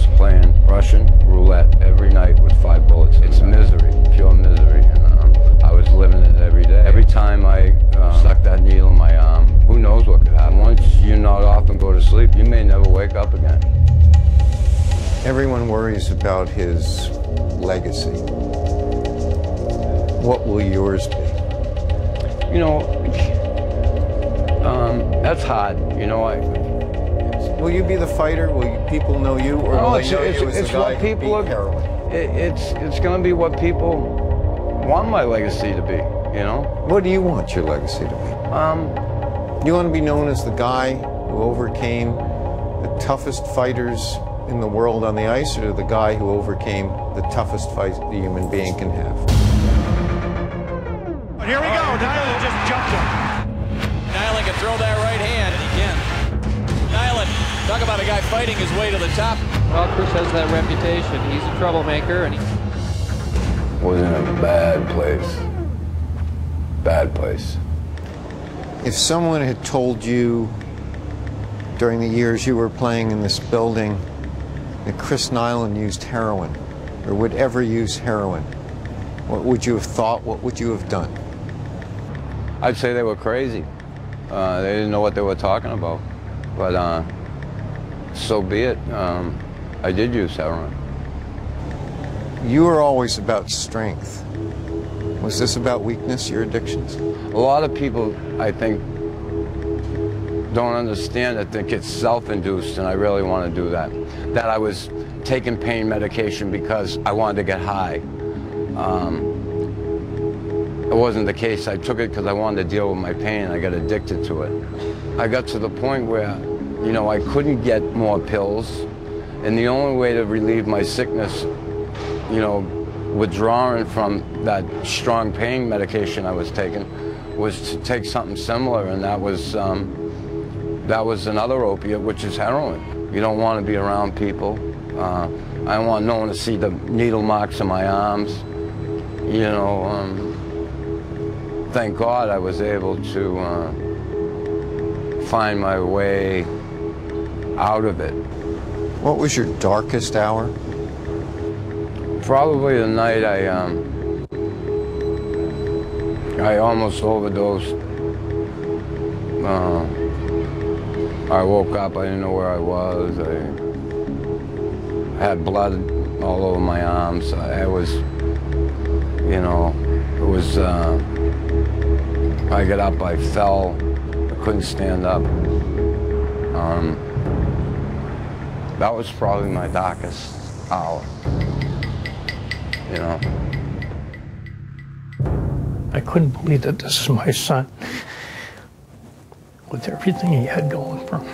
was playing Russian roulette every night with 5 bullets. It's misery, pure misery, and I was living it every day. Every time I stuck that needle in my arm, who knows what could happen. Once you nod off and go to sleep, you may never wake up again. Everyone worries about his legacy. What will yours be? You know, that's hard. You know, will you be the fighter? Will people know you, or will they know you as the guy who beat heroin? It's going to be what people want my legacy to be. You know. What do you want your legacy to be? You want to be known as the guy who overcame the toughest fighters in the world on the ice, or the guy who overcame the toughest fight the human being can have? Here we go. Nilan just jumped him. Nilan can throw that right hand, and he can. Nilan, talk about a guy fighting his way to the top. Well, Chris has that reputation. He's a troublemaker, and he was in a bad place. Bad place. If someone had told you during the years you were playing in this building that Chris Nilan used heroin, or would ever use heroin, what would you have thought? What would you have done? I'd say they were crazy. They didn't know what they were talking about. But so be it. I did use heroin. You were always about strength. Was this about weakness, your addictions? A lot of people, I think, don't understand it, think it's self-induced, and I really want to do that. That I was taking pain medication because I wanted to get high. It wasn't the case. I took it because I wanted to deal with my pain, and I got addicted to it. I got to the point where, you know, I couldn't get more pills, and the only way to relieve my sickness, you know, withdrawing from that strong pain medication I was taking, was to take something similar, and that was another opiate, which is heroin. You don't want to be around people. I don't want no one to see the needle marks in my arms. You know, thank God I was able to find my way out of it. What was your darkest hour? Probably the night I almost overdosed. I woke up, I didn't know where I was. I had blood all over my arms. I was, you know, it was, I got up, I fell, I couldn't stand up. That was probably my darkest hour, you know. I couldn't believe that this is my son, with everything he had going for him,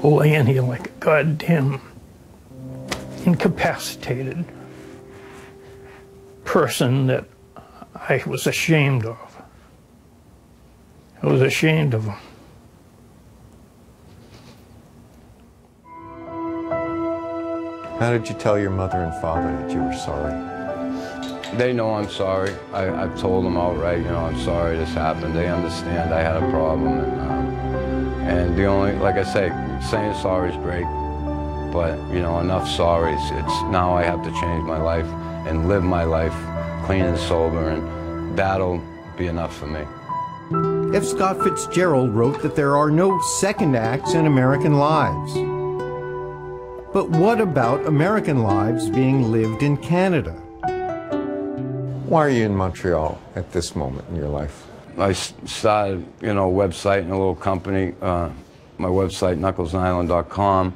laying here like a goddamn incapacitated person that I was ashamed of. I was ashamed of him. How did you tell your mother and father that you were sorry? They know I'm sorry. I've told them outright, you know, I'm sorry this happened. They understand I had a problem, and the only, like I say, saying sorry is great, but you know, enough sorries. It's now I have to change my life and live my life clean and sober, and that'll be enough for me. F. Scott Fitzgerald wrote that there are no second acts in American lives. But what about American lives being lived in Canada? Why are you in Montreal at this moment in your life? I started, you know, a website and a little company, my website, knucklesnilan.com,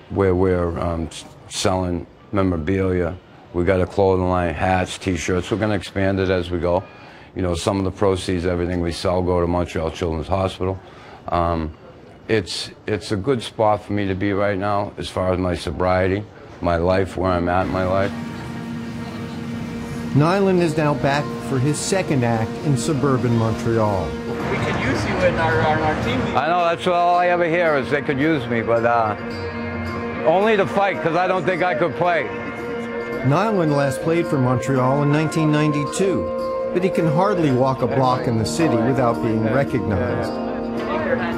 where we're selling memorabilia. We got a clothing line, hats, t-shirts. We're going to expand it as we go. You know, some of the proceeds, everything we sell, go to Montreal Children's Hospital. It's a good spot for me to be right now as far as my sobriety, my life, where I'm at in my life. Nilan is now back for his second act in suburban Montreal. we could use you in our team. I know, that's all I ever hear is they could use me, but only to fight, because I don't think I could play. Nilan last played for Montreal in 1992, but he can hardly walk a block in the city without being recognized.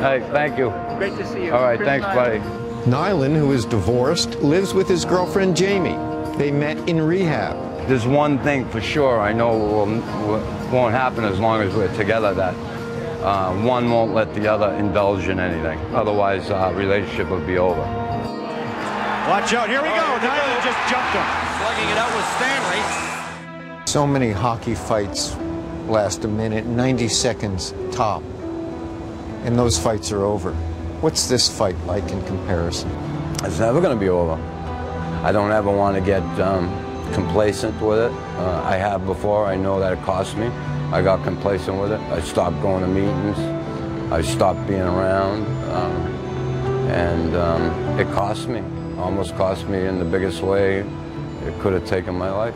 Hey, thank you. Great to see you. All right, thanks, buddy. Nilan, who is divorced, lives with his girlfriend Jamie. They met in rehab. There's one thing for sure I know won't happen as long as we're together, that one won't let the other indulge in anything. Otherwise, our relationship will be over. Watch out, here we go. Nilan just jumped him. Slugging it out with Stanley. So many hockey fights last a minute, 90 seconds top, and those fights are over. What's this fight like in comparison? It's never going to be over. I don't ever want to get complacent with it. I have before. I know that it cost me. I got complacent with it. I stopped going to meetings. I stopped being around. And it cost me. Almost cost me in the biggest way it could have taken my life.